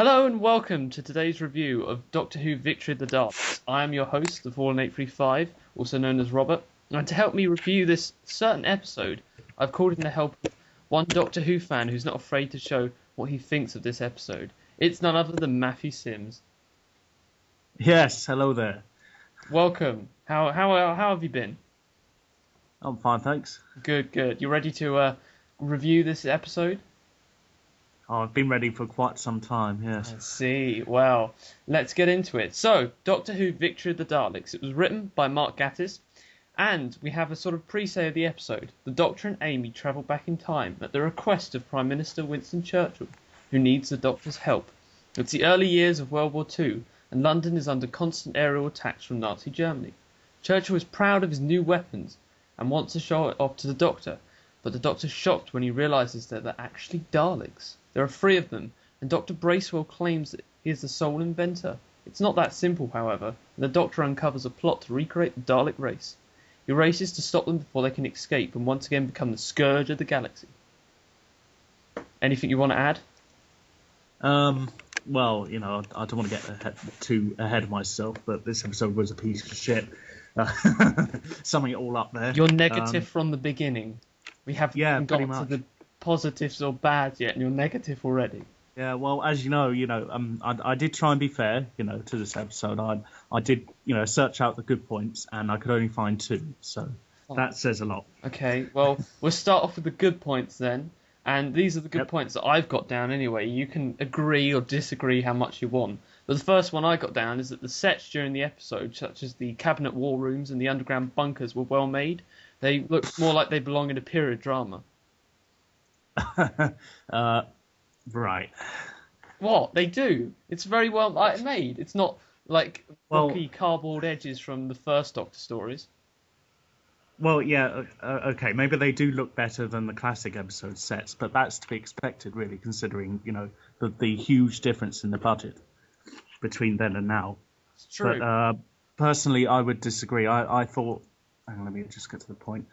Hello and welcome to today's review of Doctor Who Victory of the Daleks. I am your host, the Fallen 835, also known as Robert, and to help me review this certain episode, I've called in the help of one Doctor Who fan who's not afraid to show what he thinks of this episode. It's none other than Matthew Sims. Yes, hello there. Welcome. How have you been? I'm fine, thanks. Good. You ready to review this episode? Oh, I've been ready for quite some time, yes. I see. Well, let's get into it. So, Doctor Who Victory of the Daleks. It was written by Mark Gatiss, and we have a sort of pre-say of the episode. The Doctor and Amy travel back in time at the request of Prime Minister Winston Churchill, who needs the Doctor's help. It's the early years of World War II, and London is under constant aerial attacks from Nazi Germany. Churchill is proud of his new weapons and wants to show it off to the Doctor, but the Doctor's shocked when he realises that they're actually Daleks. There are 3 of them, and Dr. Bracewell claims that he is the sole inventor. It's not that simple, however, and the Doctor uncovers a plot to recreate the Dalek race. He races to stop them before they can escape and once again become the scourge of the galaxy. Anything you want to add? Well, I don't want to get too ahead of myself, but this episode was a piece of shit. Summing it all up there. You're negative from the beginning. We haven't even got much. to the positives or bad yet, and you're negative already. Yeah, well, as you know, I did try and be fair, to this episode. I did, search out the good points, and I could only find 2, so that says a lot. Okay, well, we'll start off with the good points then, and these are the good points that I've got down anyway. You can agree or disagree how much you want, but the first one I got down is that the sets during the episode, such as the cabinet war rooms and the underground bunkers, were well made. They looked more like they belong in a period drama. Right. What? They do. It's very well made. It's not like rocky cardboard edges from the first Doctor stories. Well, yeah, okay, maybe they do look better than the classic episode sets, but that's to be expected, really, considering, the huge difference in the budget between then and now. It's true. But personally, I would disagree. I thought... Hang on, let me just get to the point.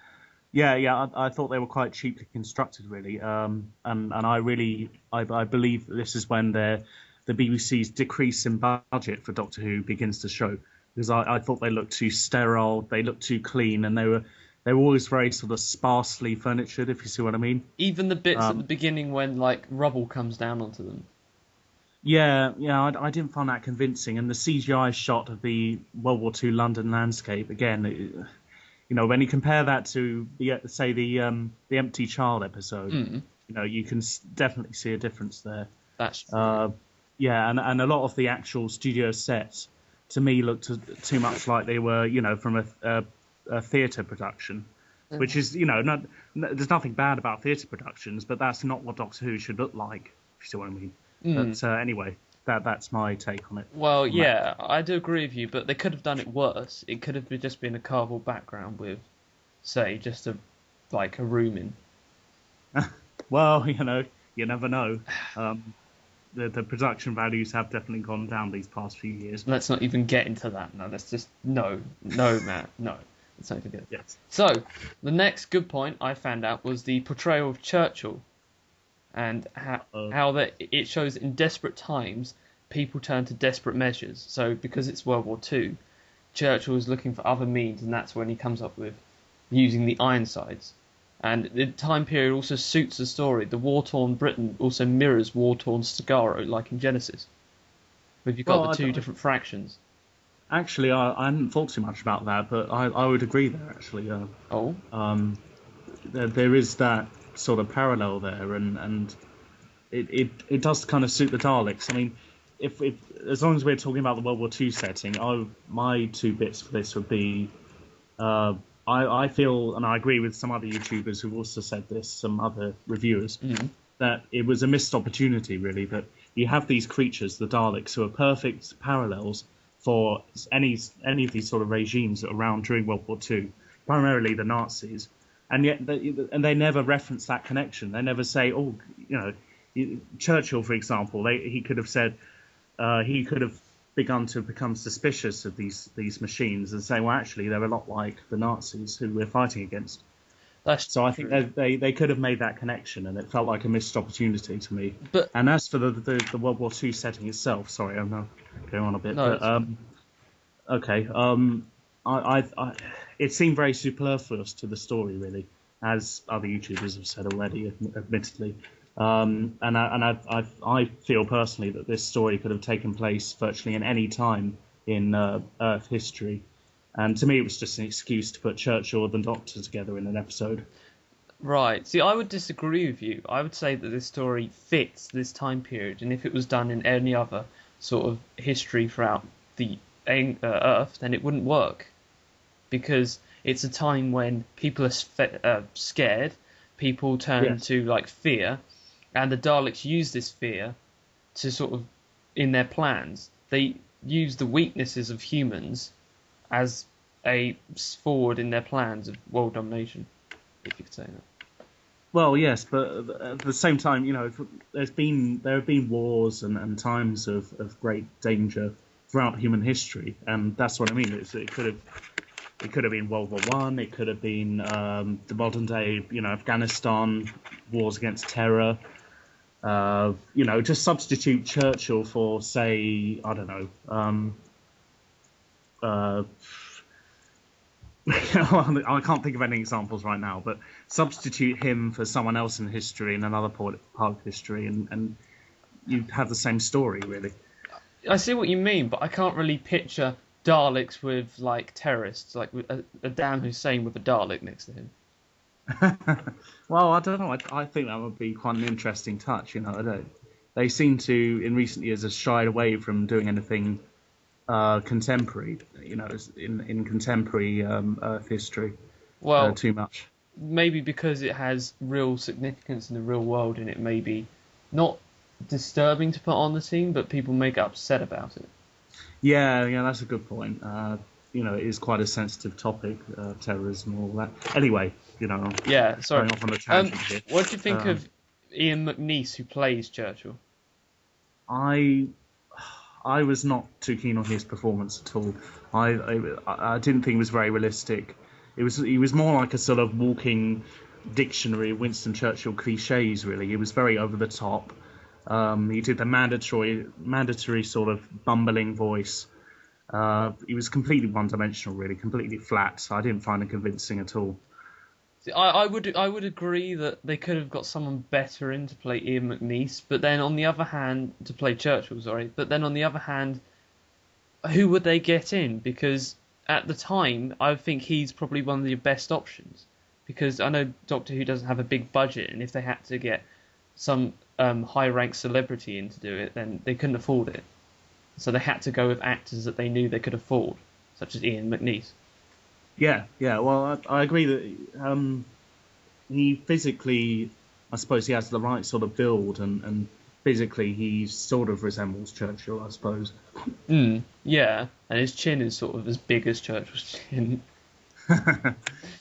Yeah, I thought they were quite cheaply constructed, really, and I believe that this is when the BBC's decrease in budget for Doctor Who begins to show, because I thought they looked too sterile, they looked too clean, and they were always very sort of sparsely furnitured, if you see what I mean. Even the bits at the beginning when rubble comes down onto them. Yeah, I didn't find that convincing, and the CGI shot of the World War II London landscape again. When you compare that to the Empty Child episode, you can definitely see a difference there. That's true. And a lot of the actual studio sets to me looked too much like they were, from a theatre production, which is, there's nothing bad about theatre productions, but that's not what Doctor Who should look like, if you see what I mean. But anyway. That's my take on it. Well, yeah, I do agree with you, but they could have done it worse. It could have just been a cardboard background with, say, just a room in. Well, you never know. The production values have definitely gone down these past few years. Let's not even get into that. No, let's just no, Matt, no. Let's not even get. Yes. So the next good point I found out was the portrayal of Churchill. And how that it shows in desperate times, people turn to desperate measures. So because it's World War II, Churchill is looking for other means, and that's when he comes up with using the Ironsides. And the time period also suits the story. The war-torn Britain also mirrors war-torn Skaro, like in Genesis. But you've got the 2 different fractions. Actually, I hadn't thought too much about that, but I would agree there, actually. There is that sort of parallel there, and it does kind of suit the Daleks. I mean, if as long as we're talking about the World War II setting, my 2 bits for this would be, I feel, and I agree with some other YouTubers who've also said this, some other reviewers, that it was a missed opportunity, really, that you have these creatures, the Daleks, who are perfect parallels for any of these sort of regimes that were around during World War II, primarily the Nazis. And yet, they never reference that connection. They never say, Churchill, for example, he could have said, he could have begun to become suspicious of these machines and say, well, actually, they're a lot like the Nazis who we're fighting against. That's So I think true. they could have made that connection, and it felt like a missed opportunity to me. But And as for the World War II setting itself, sorry, I'm now going on a bit, no, but it's fine. okay, I it seemed very superfluous to the story, really, as other YouTubers have said already, admittedly. I feel personally that this story could have taken place virtually in any time in Earth history. And to me, it was just an excuse to put Churchill and the Doctor together in an episode. Right. See, I would disagree with you. I would say that this story fits this time period, and if it was done in any other sort of history throughout the Earth, then it wouldn't work because it's a time when people are scared, people turn Yes. to like fear, and the Daleks use this fear to sort of in their plans. They use the weaknesses of humans as a forward in their plans of world domination, if you could say that. Well, yes, but at the same time, there have been wars and times of great danger throughout human history, and that's what I mean. It could have been World War One. It could have been the modern day, Afghanistan wars against terror. Just substitute Churchill for, say, I don't know. I can't think of any examples right now, but substitute him for someone else in history in another part of history, and you'd have the same story, really. I see what you mean, but I can't really picture Daleks with like terrorists, like with a Dan Hussein with a Dalek next to him. Well, I don't know. I think that would be quite an interesting touch. I don't. They seem to, in recent years, have shied away from doing anything contemporary. In contemporary Earth history, Well, too much. maybe because it has real significance in the real world, and it may be not disturbing to put on the scene, but people may get upset about it. Yeah, that's a good point. It is quite a sensitive topic, terrorism and all that. Anyway, Yeah, sorry. going off on a tangent here. What do you think Um, of Ian McNeice, who plays Churchill? I I was not too keen on his performance at all. I didn't think it was very realistic. He was more like a sort of walking dictionary of Winston Churchill cliches. Really, he was very over the top. He did the mandatory sort of bumbling voice. He was completely one-dimensional, really, completely flat. So I didn't find him convincing at all. See, I would agree that they could have got someone better in to play Ian McNeice, but then on the other hand, to play Churchill, sorry, but then on the other hand, who would they get in? Because at the time, I think he's probably one of the best options. Because I know Doctor Who doesn't have a big budget, and if they had to get some high-ranked celebrity in to do it, then they couldn't afford it. So they had to go with actors that they knew they could afford, such as Ian McNeice. Yeah. Well, I agree that he physically, I suppose, he has the right sort of build, and physically he sort of resembles Churchill, I suppose. Yeah, and his chin is sort of as big as Churchill's chin.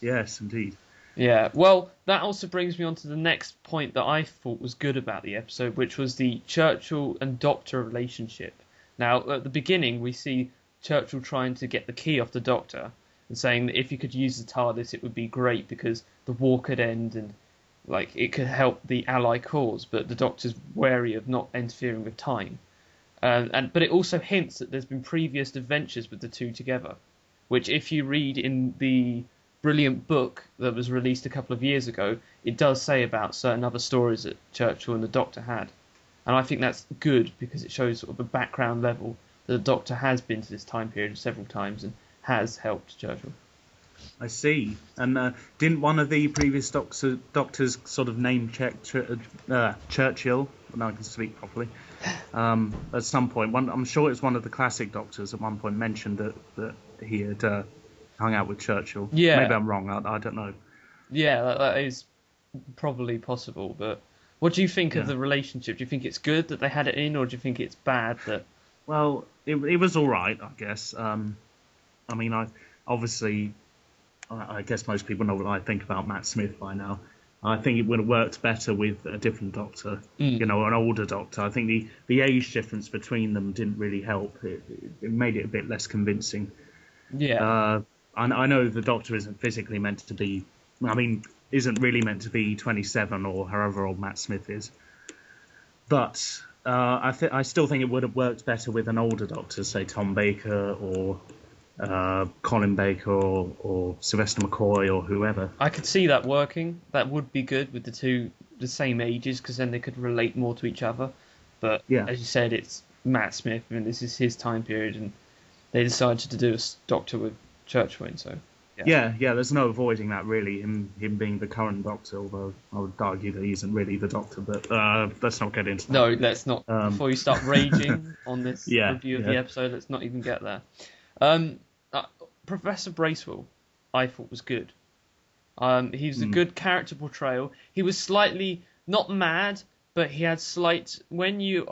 Yes, indeed. Yeah, well, that also brings me on to the next point that I thought was good about the episode, which was the Churchill and Doctor relationship. Now, at the beginning, we see Churchill trying to get the key off the Doctor and saying that if he could use the TARDIS, it would be great because the war could end and like it could help the Ally cause. But the Doctor's wary of not interfering with time, but it also hints that there's been previous adventures with the two together, which if you read in the brilliant book that was released a couple of years ago, it does say about certain other stories that Churchill and the Doctor had. And I think that's good because it shows sort of a background level that the Doctor has been to this time period several times and has helped Churchill. I see. And didn't one of the previous doctors sort of name check Churchill? Now I can speak properly. At some point, I'm sure it was one of the classic doctors at one point mentioned that he had hung out with Churchill. Yeah. Maybe I'm wrong. I don't know. Yeah, that is probably possible. But what do you think of the relationship? Do you think it's good that they had it in, or do you think it's bad that? Well, it was all right, I guess. I mean, I guess most people know what I think about Matt Smith by now. I think it would have worked better with a different doctor, an older doctor. I think the age difference between them didn't really help. It made it a bit less convincing. Yeah. I know the doctor isn't physically meant to be. I mean, isn't really meant to be 27 or however old Matt Smith is. But I still think it would have worked better with an older Doctor, say Tom Baker or Colin Baker or Sylvester McCoy or whoever. I could see that working. That would be good with the same ages, because then they could relate more to each other. But as you said, it's Matt Smith, and this is his time period, and they decided to do a Doctor with Churchill in, so... Yeah, there's no avoiding that, really, him being the current Doctor, although I would argue that he isn't really the Doctor, but let's not get into that. No, let's not. Before you start raging on this review of the episode, let's not even get there. Professor Bracewell, I thought, was good. He was a good character portrayal. He was slightly, not mad, but he had slight... When you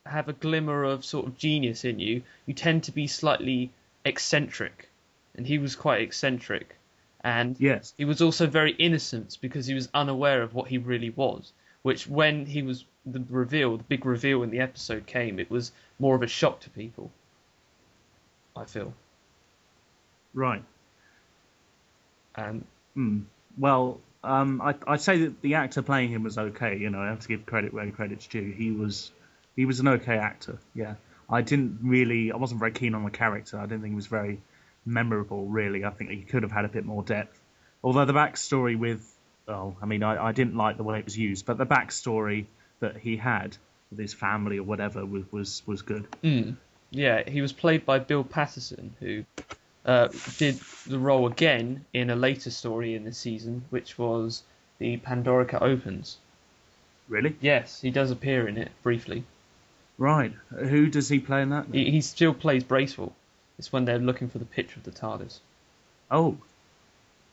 have a glimmer of sort of genius in you, you tend to be slightly eccentric. And he was quite eccentric. And he was also very innocent because he was unaware of what he really was. Which, when he was the big reveal in the episode came, it was more of a shock to people, I feel. Right. And well, I'd say that the actor playing him was okay. You know, I have to give credit where credit's due. He was an okay actor. Yeah, I wasn't very keen on the character. I didn't think he was very memorable, really. I think he could have had a bit more depth. Although the backstory I didn't like the way it was used, but the backstory that he had with his family or whatever was good. Yeah, he was played by Bill Patterson, who did the role again in a later story in this season, which was the Pandorica Opens. Really? Yes, he does appear in it briefly. Right. Who does he play in that? He still plays Bracewell. It's when they're looking for the picture of the TARDIS. Oh.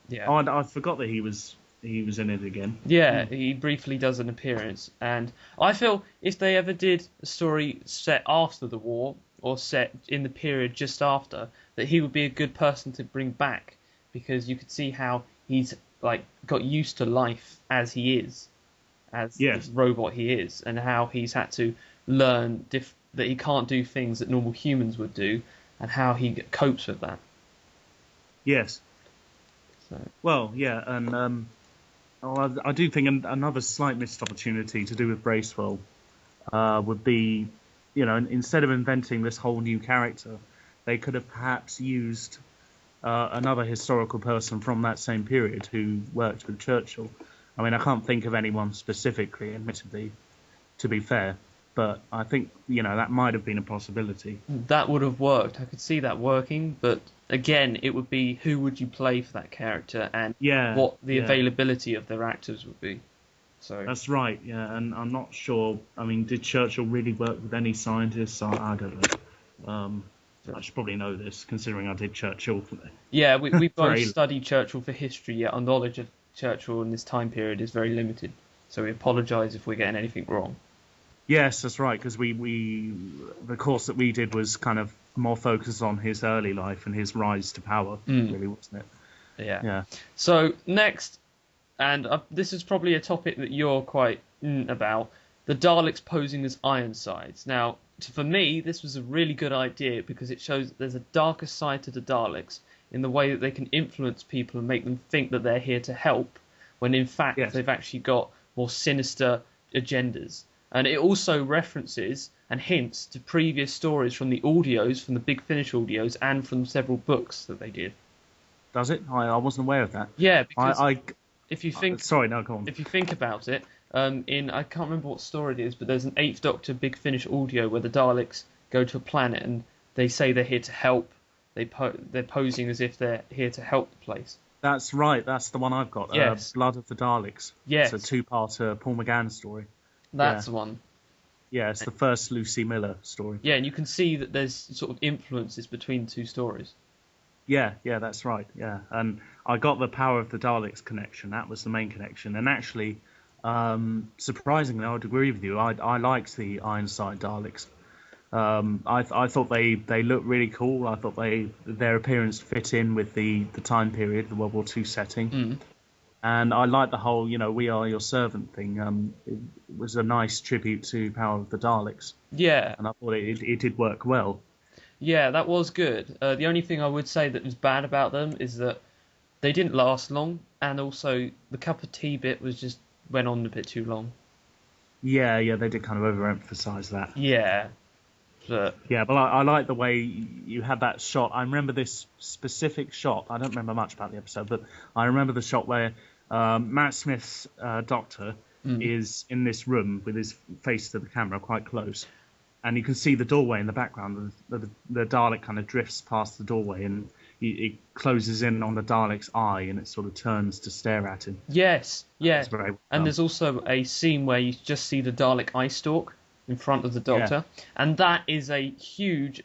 Yeah. Oh, I forgot that he was in it again. Yeah, he briefly does an appearance, and I feel if they ever did a story set after the war or set in the period just after, that he would be a good person to bring back, because you could see how he's got used to life as he is, as this robot he is, and how he's had to learn that he can't do things that normal humans would do, and how he copes with that. Yes. So. Well, yeah, and I do think another slight missed opportunity to do with Bracewell would be, instead of inventing this whole new character, they could have perhaps used another historical person from that same period who worked with Churchill. I mean, I can't think of anyone specifically, admittedly, to be fair. But I think, that might have been a possibility. That would have worked. I could see that working. But again, it would be who would you play for that character and what the availability of their actors would be. So that's right, yeah. And I'm not sure. I mean, did Churchill really work with any scientists? I don't know. I should probably know this, considering I did Churchill. Yeah, we both studied Churchill for history, yet our knowledge of Churchill in this time period is very limited. So we apologise if we're getting anything wrong. Yes, that's right, because the course that we did was kind of more focused on his early life and his rise to power, really, wasn't it? Yeah. So next, and this is probably a topic that you're quite about, the Daleks posing as Ironsides. Now, for me, this was a really good idea because it shows that there's a darker side to the Daleks in the way that they can influence people and make them think that they're here to help, when in fact they've actually got more sinister agendas. And it also references and hints to previous stories from the audios, from the Big Finish audios, and from several books that they did. Does it? I wasn't aware of that. Yeah, because if you think... Sorry, no, go on. If you think about it, I can't remember what story it is, but there's an 8th Doctor Big Finish audio where the Daleks go to a planet and they say they're here to help. They're posing as if they're here to help the place. That's right, that's the one I've got. Yes. Blood of the Daleks. Yes. It's a 2-part Paul McGann story. That's the one. Yeah, it's the first Lucy Miller story. Yeah, and you can see that there's sort of influences between the two stories. Yeah, that's right. Yeah, and I got the Power of the Daleks connection. That was the main connection. And actually, surprisingly, I would agree with you. I liked the Ironside Daleks. I thought they looked really cool. I thought their appearance fit in with the time period, the World War II setting. And I liked the whole, we are your servant thing. It was a nice tribute to Power of the Daleks. Yeah. And I thought it did work well. Yeah, that was good. The only thing I would say that was bad about them is that they didn't last long, and also the cup of tea bit went on a bit too long. Yeah, yeah, they did kind of overemphasize that. Yeah, but Yeah, but I like the way you had that shot. I remember this specific shot. I don't remember much about the episode, but I remember the shot where Matt Smith's doctor is in this room with his face to the camera quite close. And you can see the doorway in the background. The Dalek kind of drifts past the doorway, and it closes in on the Dalek's eye, and it sort of turns to stare at him. yes, yeah. It's very well And done. there's also a scene where you just see the Dalek eye stalk in front of the Doctor, and that is a huge.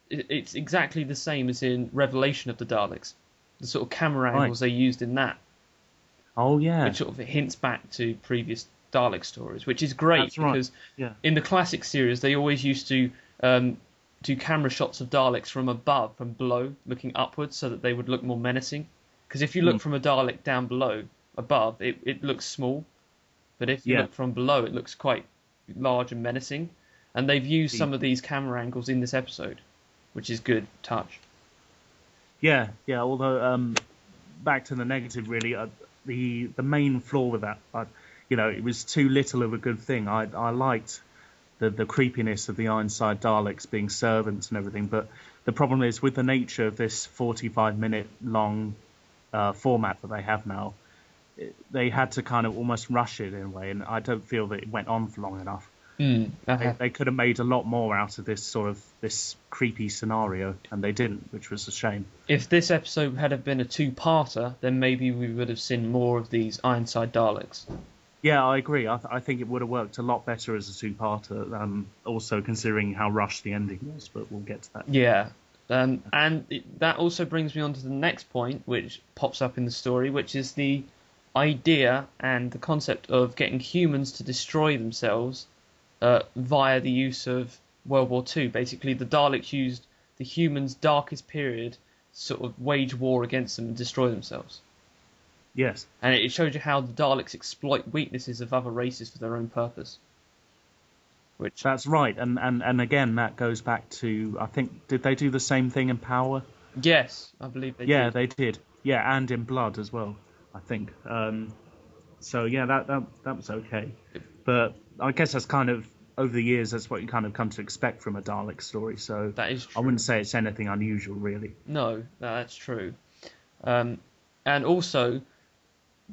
It's exactly the same as in Revelation of the Daleks. The sort of camera angles they used in that, Oh yeah, which sort of hints back to previous Dalek stories, which is great. That's right. Because yeah, in the classic series they always used to do camera shots of Daleks from above, from below, looking upwards, so that they would look more menacing. Because if you look from a Dalek down below, above, it looks small, but if you look from below, it looks quite large and menacing. And they've used some of these camera angles in this episode, which is good touch. yeah. Although back to the negative, really, the main flaw with that, it was too little of a good thing. I liked the creepiness of the Ironside Daleks being servants and everything, but the problem is with the nature of this 45-minute long format that they have now, they had to kind of almost rush it in a way, and I don't feel that it went on for long enough. They could have made a lot more out of this creepy scenario, and they didn't, which was a shame. If this episode had have been a two-parter, then maybe we would have seen more of these Ironside Daleks. Yeah, I agree. I think it would have worked a lot better as a two-parter, also considering how rushed the ending was, but we'll get to that. Yeah, that also brings me on to the next point, which pops up in the story, which is the idea and the concept of getting humans to destroy themselves via the use of World War II. Basically, the Daleks used the humans' darkest period to sort of wage war against them and destroy themselves. Yes. And it shows you how the Daleks exploit weaknesses of other races for their own purpose. That's right, and again, that goes back to, I think, did they do the same thing in Power? Yes, I believe they did. Yeah, they did. Yeah, and in Blood as well, I think. So yeah, that was okay. But I guess that's kind of, over the years, that's what you kind of come to expect from a Dalek story. So that is true. I wouldn't say it's anything unusual, really. No, that's true. And also,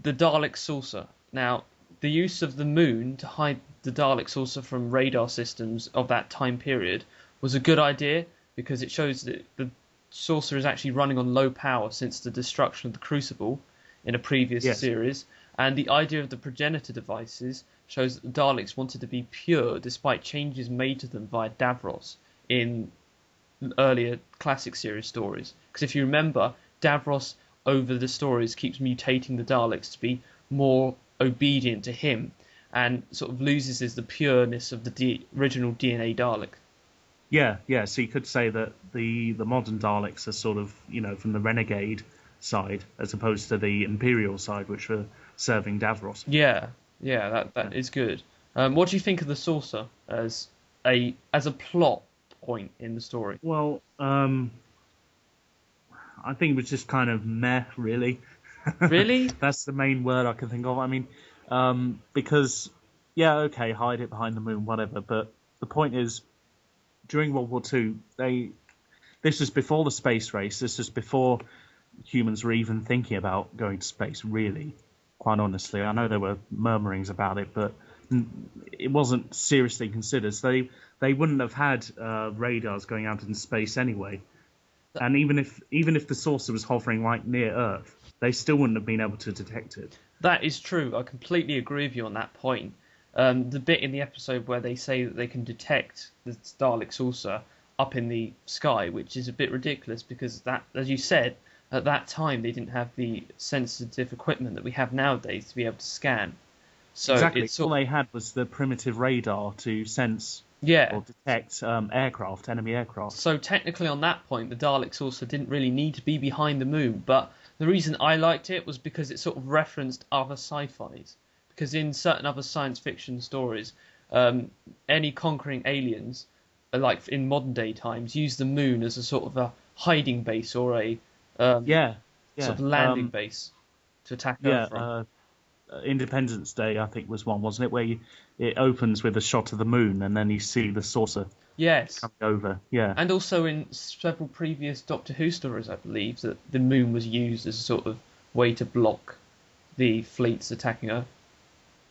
the Dalek saucer. Now, the use of the moon to hide the Dalek saucer from radar systems of that time period was a good idea, because it shows that the saucer is actually running on low power since the destruction of the Crucible in a previous series. And the idea of the progenitor devices shows that the Daleks wanted to be pure despite changes made to them via Davros in earlier classic series stories. Because if you remember, Davros over the stories keeps mutating the Daleks to be more obedient to him, and sort of loses the pureness of the original DNA Dalek. Yeah. So you could say that the modern Daleks are sort of, from the renegade side as opposed to the Imperial side, which were serving Davros. Yeah, that is good. What do you think of the saucer as a plot point in the story? Well, I think it was just kind of meh, really. Really? That's the main word I can think of. I mean, because, okay, hide it behind the moon, whatever. But the point is, during World War II, this was before the space race. This was before humans were even thinking about going to space, really, quite honestly. I know there were murmurings about it, but it wasn't seriously considered. So they wouldn't have had radars going out into space anyway. And even if the saucer was hovering right near Earth, they still wouldn't have been able to detect it. That is true. I completely agree with you on that point. The bit in the episode where they say that they can detect the Dalek saucer up in the sky, which is a bit ridiculous because that, as you said, at that time they didn't have the sensitive equipment that we have nowadays to be able to scan. So exactly. All they had was the primitive radar to sense or detect enemy aircraft. So technically on that point, the Dalek saucer didn't really need to be behind the moon, but the reason I liked it was because it sort of referenced other sci-fis. Because in certain other science fiction stories, any conquering aliens, like in modern day times, use the moon as a sort of a hiding base or a Yeah. sort of landing base to attack Yeah. Earth from. Independence Day, I think, was one, wasn't it? Where it opens with a shot of the moon, and then you see the saucer Yes. coming over. Yeah. And also in several previous Doctor Who stories, I believe, that the moon was used as a sort of way to block the fleets attacking Earth.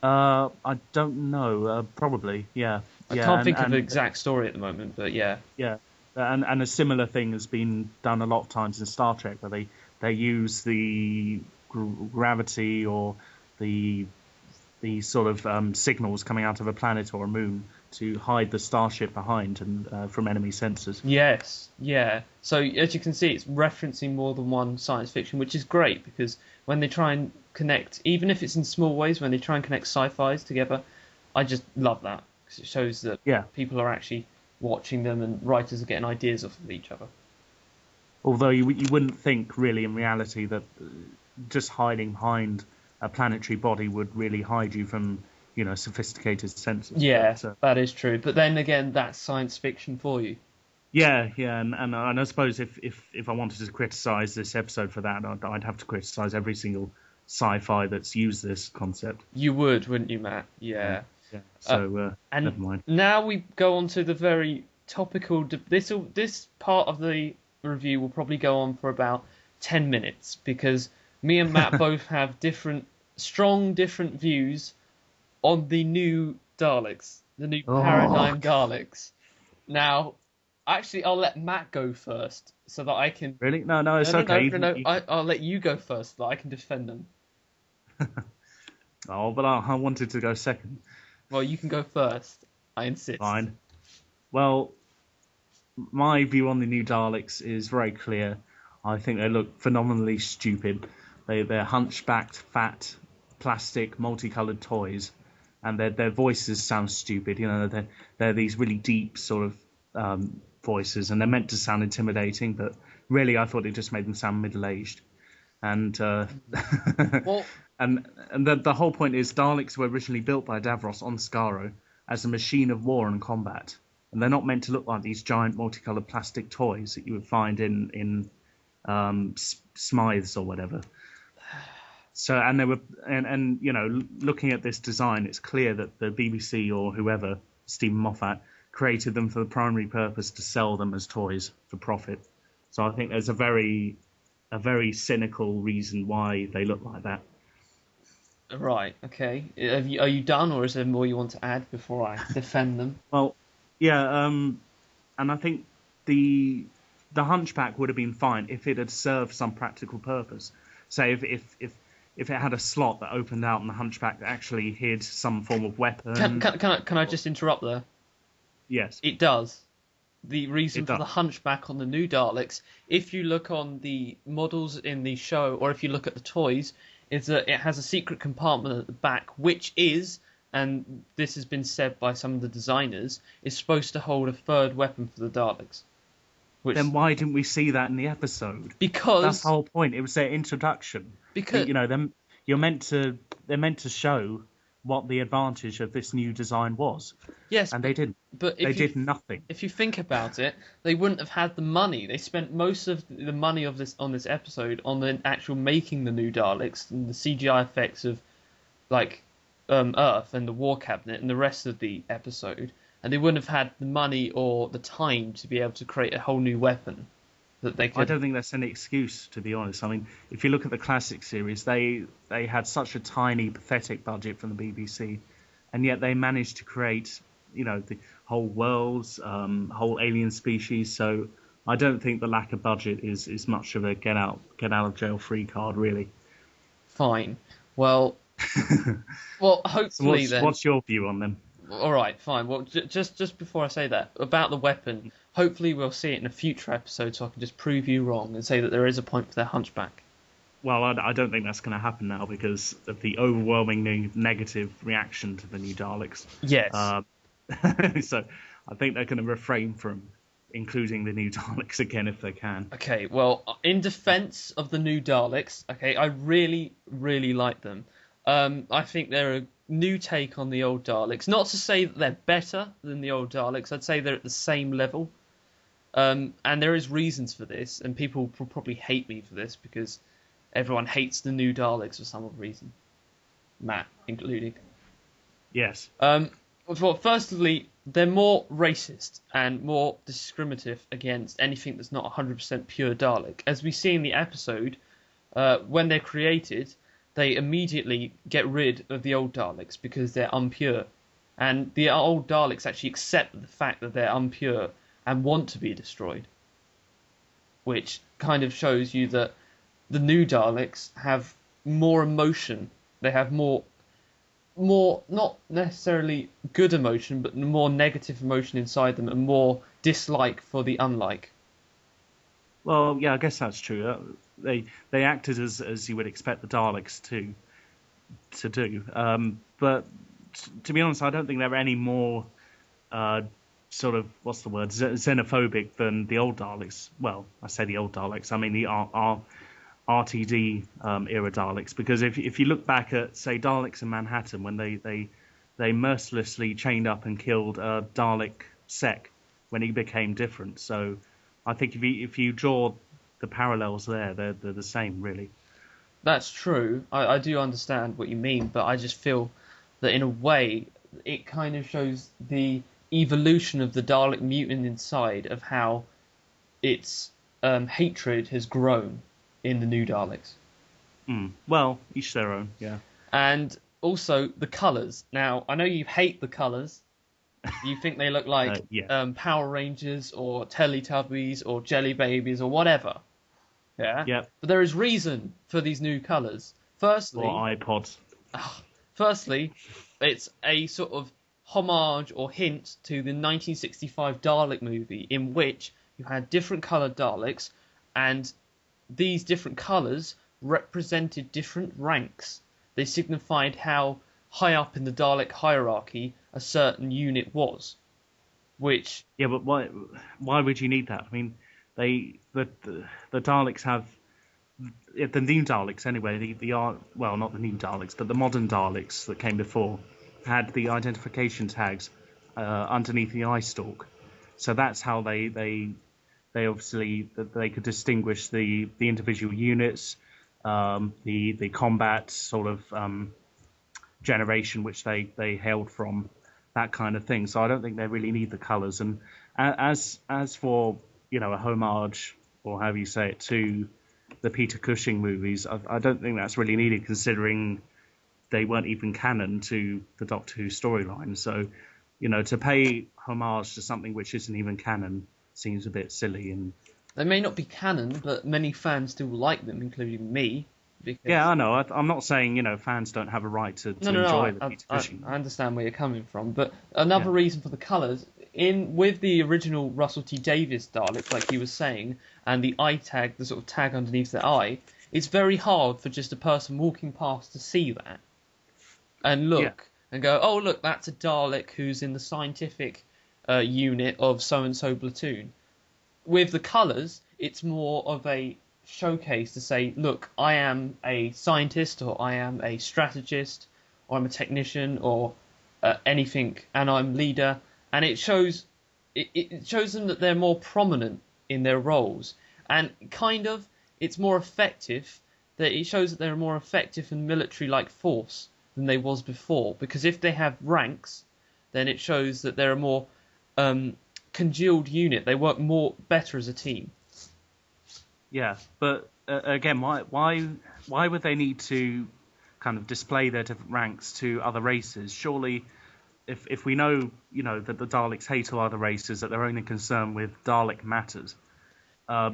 I don't know. Probably. Yeah. I Yeah. can't think of the exact story at the moment, but yeah. Yeah. And a similar thing has been done a lot of times in Star Trek, where they use the gravity or the sort of signals coming out of a planet or a moon to hide the starship behind and from enemy sensors. Yes, yeah. So as you can see, it's referencing more than one science fiction, which is great because when they try and connect, even if it's in small ways, when they try and connect sci-fis together, I just love that because it shows that people are actually watching them and writers are getting ideas off of each other. Although you wouldn't think really in reality that just hiding behind a planetary body would really hide you from, sophisticated sensors. Yeah, that is true. But then again, that's science fiction for you. Yeah, and I suppose if I wanted to criticise this episode for that, I'd have to criticise every single sci-fi that's used this concept. You would, wouldn't you, Matt? Yeah. So and never mind. Now we go on to the very topical. This part of the review will probably go on for about 10 minutes because me and Matt both have strong views on the new Daleks, the new paradigm Daleks. Now, actually, I'll let Matt go first so that I can. Really? No, it's okay. No. I'll let you go first so that I can defend them. But I wanted to go second. Well, you can go first. I insist. Fine. Well, my view on the new Daleks is very clear. I think they look phenomenally stupid. They're hunchbacked, fat, plastic, multicolored toys, and their voices sound stupid. They're these really deep sort of voices, and they're meant to sound intimidating, but really I thought it just made them sound middle-aged. And well, and the whole point is Daleks were originally built by Davros on Skaro as a machine of war and combat, and they're not meant to look like these giant multicolored plastic toys that you would find in Smythes or whatever. So, and they were, and looking at this design, it's clear that the BBC or whoever, Stephen Moffat, created them for the primary purpose to sell them as toys for profit. So I think there's a very cynical reason why they look like that. Right. Okay. Are you done, or is there more you want to add before I defend them? Well, yeah. And I think the Hunchback would have been fine if it had served some practical purpose. Say if it had a slot that opened out and the Hunchback actually hid some form of weapon. Can I just interrupt there? Yes. It does. The reason for the Hunchback on the new Daleks, if you look on the models in the show, or if you look at the toys, is that it has a secret compartment at the back, which is, and this has been said by some of the designers, is supposed to hold a third weapon for the Daleks. Then why didn't we see that in the episode? Because that's the whole point. It was their introduction. Because they're meant to show what the advantage of this new design was. Yes, and they didn't. But they did nothing. If you think about it, they wouldn't have had the money. They spent most of the money on this episode on the actual making the new Daleks and the CGI effects of Earth and the War Cabinet and the rest of the episode, and they wouldn't have had the money or the time to be able to create a whole new weapon that they could. I don't think that's any excuse, to be honest. I mean, if you look at the classic series, they had such a tiny, pathetic budget from the BBC, and yet they managed to create, the whole worlds, whole alien species. So I don't think the lack of budget is much of a get out of jail free card, really. Fine. Well, hopefully then. What's your view on them? All right, fine. Well, just before I say that, about the weapon, hopefully we'll see it in a future episode so I can just prove you wrong and say that there is a point for their Hunchback. Well, I don't think that's going to happen now because of the overwhelming negative reaction to the new Daleks. Yes. So I think they're going to refrain from including the new Daleks again if they can. Okay, well, in defence of the new Daleks, okay, I really, really like them. I think they're a new take on the old Daleks. Not to say that they're better than the old Daleks. I'd say they're at the same level. And there is reasons for this, and people will probably hate me for this because everyone hates the new Daleks for some odd reason, Matt included. Yes. Well, firstly, they're more racist and more discriminative against anything that's not 100% pure Dalek. As we see in the episode, when they're created, they immediately get rid of the old Daleks because they're impure. And the old Daleks actually accept the fact that they're impure and want to be destroyed. Which kind of shows you that the new Daleks have more emotion. They have more not necessarily good emotion, but more negative emotion inside them and more dislike for the unlike. Well, yeah, I guess that's true. They acted as you would expect the Daleks to do. But to be honest, I don't think they're any more sort of, what's the word, xenophobic than the old Daleks. Well, I say the old Daleks, I mean the RTD era Daleks, because if you look back at, say, Daleks in Manhattan, when they mercilessly chained up and killed Dalek Sec when he became different. So I think if you draw the parallels there, they're the same, really. That's true. I do understand what you mean, but I just feel that in a way it kind of shows the evolution of the Dalek mutant inside, of how its hatred has grown in the new Daleks. Well, each their own, yeah. And also the colours. Now, I know you hate the colours. You think they look like Power Rangers or Teletubbies or Jelly Babies or whatever. Yeah? Yep. But there is reason for these new colours. Firstly... Or iPods. Firstly, it's a sort of homage or hint to the 1965 Dalek movie, in which you had different coloured Daleks, and these different colours represented different ranks. They signified how high up in the Dalek hierarchy a certain unit was. Which... Yeah, but why would you need that? I mean, the Daleks have... The new Daleks, anyway, well, not the new Daleks, but the modern Daleks that came before, had the identification tags underneath the eye stalk. So that's how they obviously, they could distinguish the individual units, the combat sort of generation which they hailed from, that kind of thing. So I don't think they really need the colours. And as for, a homage, or however you say it, to the Peter Cushing movies, I don't think that's really needed, considering they weren't even canon to the Doctor Who storyline. So, to pay homage to something which isn't even canon seems a bit silly. And they may not be canon, but many fans still like them, including me. Because... Yeah, I know. I'm not saying, fans don't have a right to enjoy the Peter Cushing. I understand where you're coming from, but another reason for the colours, with the original Russell T Davies Daleks, like he was saying, and the eye tag, the sort of tag underneath the eye, it's very hard for just a person walking past to see that and look and go, oh, look, that's a Dalek who's in the scientific unit of so-and-so platoon. With the colours, it's more of a showcase to say, look, I am a scientist, or I am a strategist, or I'm a technician, or anything, and I'm leader, and it shows them that they're more prominent in their roles, and kind of it's more effective, that it shows that they're a more effective and military-like force than they was before, because if they have ranks, then it shows that they're a more congealed unit. They work better as a team. Yeah, but again, why would they need to kind of display their different ranks to other races? Surely, if we know, that the Daleks hate all other races, that they're only concerned with Dalek matters,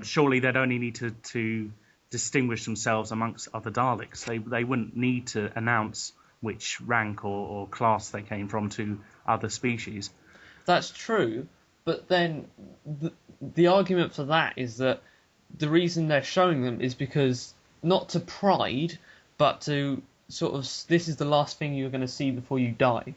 surely they'd only need to distinguish themselves amongst other Daleks. They wouldn't need to announce which rank or class they came from to other species. That's true, but then the argument for that is that the reason they're showing them is because, not to pride, but to sort of, this is the last thing you're going to see before you die.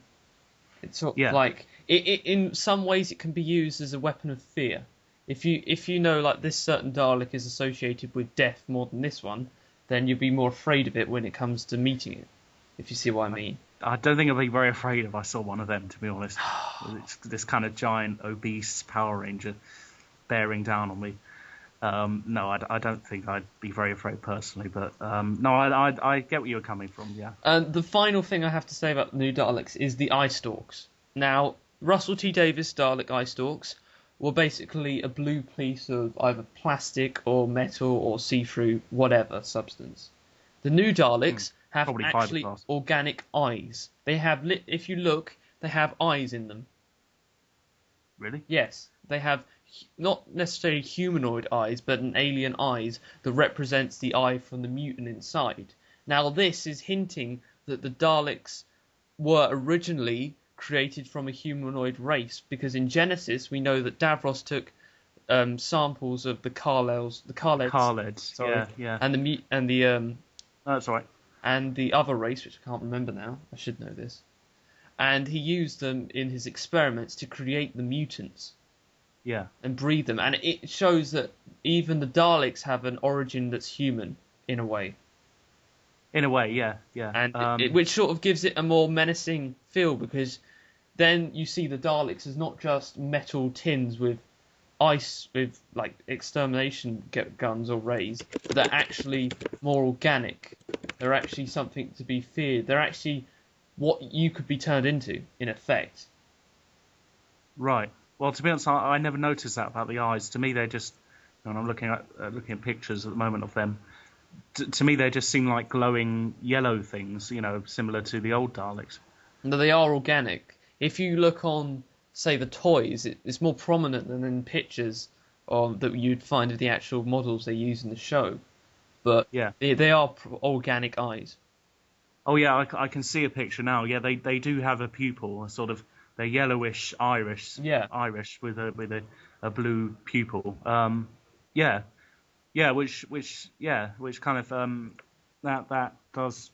It's sort of like, in some ways it can be used as a weapon of fear. If you know, like, this certain Dalek is associated with death more than this one, then you'll be more afraid of it when it comes to meeting it, if you see what I mean. I don't think I'd be very afraid if I saw one of them, to be honest. It's this kind of giant, obese Power Ranger bearing down on me. No, I don't think I'd be very afraid personally, but no, I get where you're coming from. Yeah. And the final thing I have to say about the new Daleks is the eye stalks. Now, Russell T Davies Dalek eye stalks were basically a blue piece of either plastic or metal or see-through whatever substance. The new Daleks have probably actually fiberglass. organic eyes. They have if you look, they have eyes in them. Really? Yes, they have not necessarily humanoid eyes, but an alien eyes that represents the eye from the mutant inside. Now, this is hinting that the Daleks were originally created from a humanoid race, because in Genesis we know that Davros took samples of the Carleds, Yeah, yeah. and That's all right. and the other race, which I can't remember now. I should know this. And he used them in his experiments to create the mutants. Yeah. And breed them, and it shows that even the Daleks have an origin that's human in a way, In a way, yeah, yeah. and which sort of gives it a more menacing feel, because then you see the Daleks as not just metal tins with ice with like extermination guns or rays, but they're actually more organic. They're actually something to be feared. They're actually what you could be turned into, in effect. Right. Well, to be honest, I never noticed that about the eyes. To me, they're just. And I'm looking at pictures at the moment of them. To me, they just seem like glowing yellow things, similar to the old Daleks. No, they are organic. If you look on, say, the toys, it's more prominent than in pictures that you'd find of the actual models they use in the show. But yeah, they are organic eyes. Oh yeah, I can see a picture now. Yeah, they do have a pupil, a sort of they're yellowish Irish, Irish with a blue pupil. Which kind of that does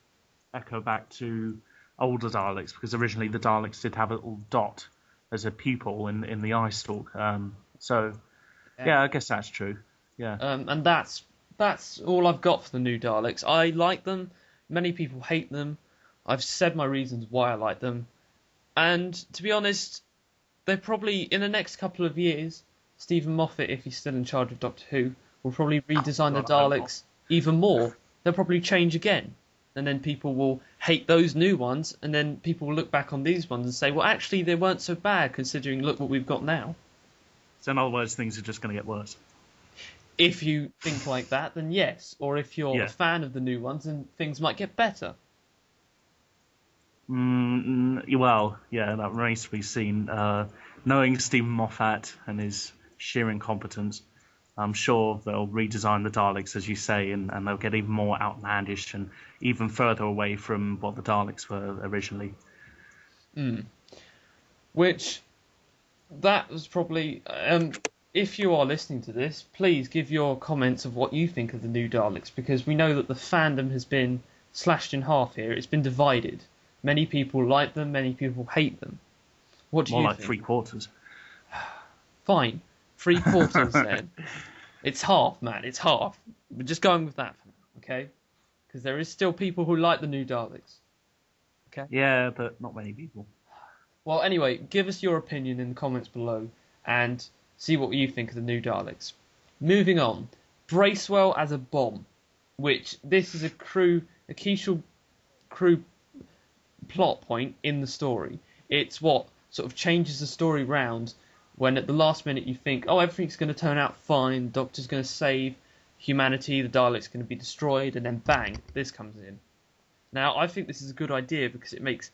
echo back to older Daleks, because originally the Daleks did have a little dot as a pupil in the eye stalk. I guess that's true. Yeah. And that's all I've got for the new Daleks. I like them. Many people hate them. I've said my reasons why I like them. And to be honest, they're probably, in the next couple of years, Stephen Moffat, if he's still in charge of Doctor Who, will probably redesign the Daleks even more. They'll probably change again. And then people will hate those new ones, and then people will look back on these ones and say, well, actually, they weren't so bad, considering look what we've got now. So in other words, things are just going to get worse. If you think like that, then yes. Or if you're a fan of the new ones, then things might get better. Well, yeah, that remains to be seen. Knowing Stephen Moffat and his sheer incompetence, I'm sure they'll redesign the Daleks, as you say, and they'll get even more outlandish and even further away from what the Daleks were originally. Which, that was probably... if you are listening to this, please give your comments of what you think of the new Daleks, because we know that the fandom has been slashed in half here. It's been divided. Many people like them, many people hate them. What do you think? More like 3/4. Fine. 3/4 then. It's half, man. It's half. We're just going with that for now, okay? Because there is still people who like the new Daleks. Okay? Yeah, but not many people. Well, anyway, give us your opinion in the comments below and see what you think of the new Daleks. Moving on. Bracewell as a bomb, which this is a crucial crew plot point in the story. It's what sort of changes the story round when at the last minute you think, oh, everything's going to turn out fine, the Doctor's going to save humanity, the Daleks going to be destroyed, and then bang, this comes in. Now, I think this is a good idea because it makes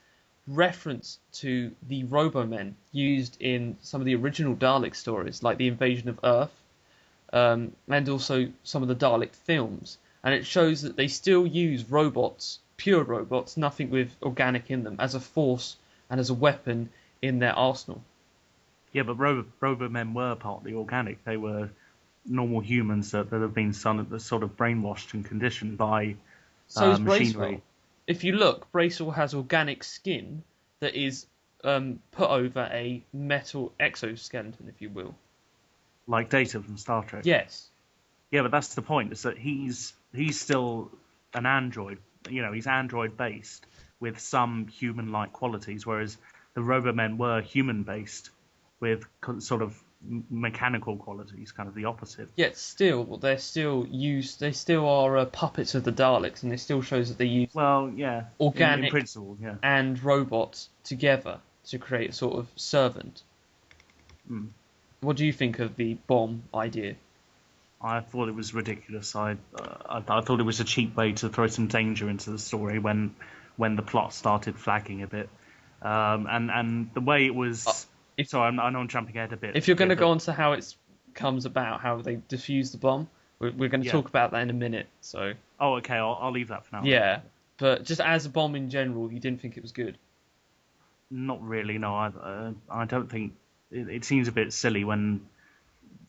reference to the Robomen used in some of the original Dalek stories, like the invasion of Earth, and also some of the Dalek films. And it shows that they still use robots, pure robots, nothing with organic in them, as a force and as a weapon in their arsenal. Yeah, but Robomen were partly organic. They were normal humans that have been sort of brainwashed and conditioned by so is machinery. Bracewell. If you look, Bracewell has organic skin that is put over a metal exoskeleton, if you will. Like Data from Star Trek. Yes. Yeah, but that's the point, is that he's still an android. He's android-based with some human-like qualities, whereas the Robomen were human-based with sort of mechanical qualities, kind of the opposite. Yet still, they're still used. They still are puppets of the Daleks, and it still shows that they use Well, yeah, in organic principle, yeah. and robots together to create a sort of servant. Mm. What do you think of the bomb idea? I thought it was ridiculous. I thought it was a cheap way to throw some danger into the story when the plot started flagging a bit. And the way it was. Sorry, I know I'm jumping ahead a bit. If you're going to go on to how it comes about, how they defuse the bomb, we're going to talk about that in a minute. So. Oh, okay. I'll leave that for now. Yeah, but just as a bomb in general, you didn't think it was good. Not really. No, I don't think it seems a bit silly when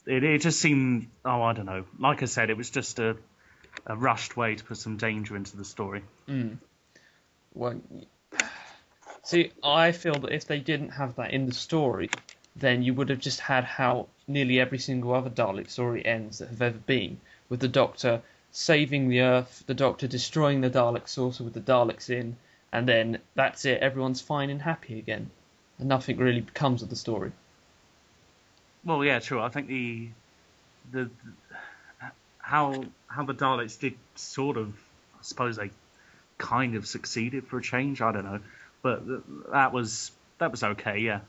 it just seemed. Oh, I don't know. Like I said, it was just a rushed way to put some danger into the story. Well, see, I feel that if they didn't have that in the story, then you would have just had how nearly every single other Dalek story ends that have ever been, with the Doctor saving the Earth, the Doctor destroying the Dalek saucer with the Daleks in, and then that's it, everyone's fine and happy again. And nothing really becomes of the story. Well, yeah, true. I think the how the Daleks did sort of, I suppose they kind of succeeded for a change. I don't know, but that was okay. Yeah.